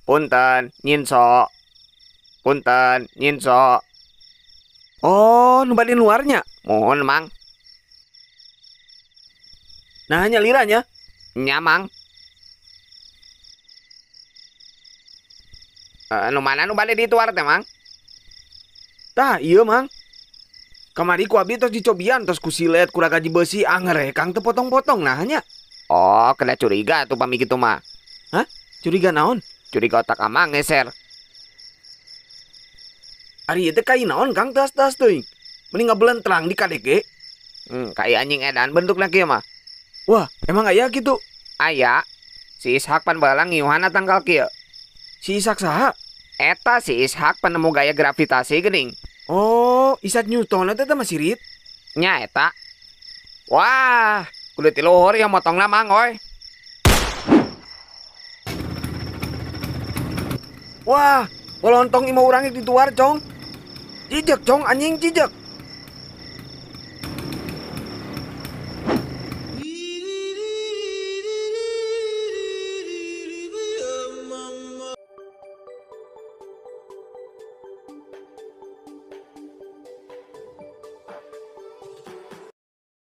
Punten, nyinso. Punten, nyinso. Oh, nu bade luarnya. Mohon, Mang. Nah, hanya liranya. Nya, Mang. Nu mana nu bade dituar teh, Mang? Tah, iya, Mang. Kamari ku abdi tos dicobian tos ku silet ku gaji besi kang teu potong-potong nah hanya. Oh, kena curiga tuh pami gitu mah. Hah? Curiga naon? Curiga otak Amang ngeser. Ari ieu teh kai naon Kang tas-tas teuing. Mending ngabelentrang di KDG. Kayak anjing edan bentukna kieu mah. Wah, emang aya gitu. Aya, si Ishak pan balang ngiuhana tanggal kieu. Si Ishak saha? Eta si Ishak penemu gaya gravitasi geuning. Oh, Isaac Newton eta mah sirit. Nya eta. Wah, kudu ti luhur yang motongna Mang oy. Wah, polontong imah urang dituar, Cong. Jijek, Cong, anjing jijek.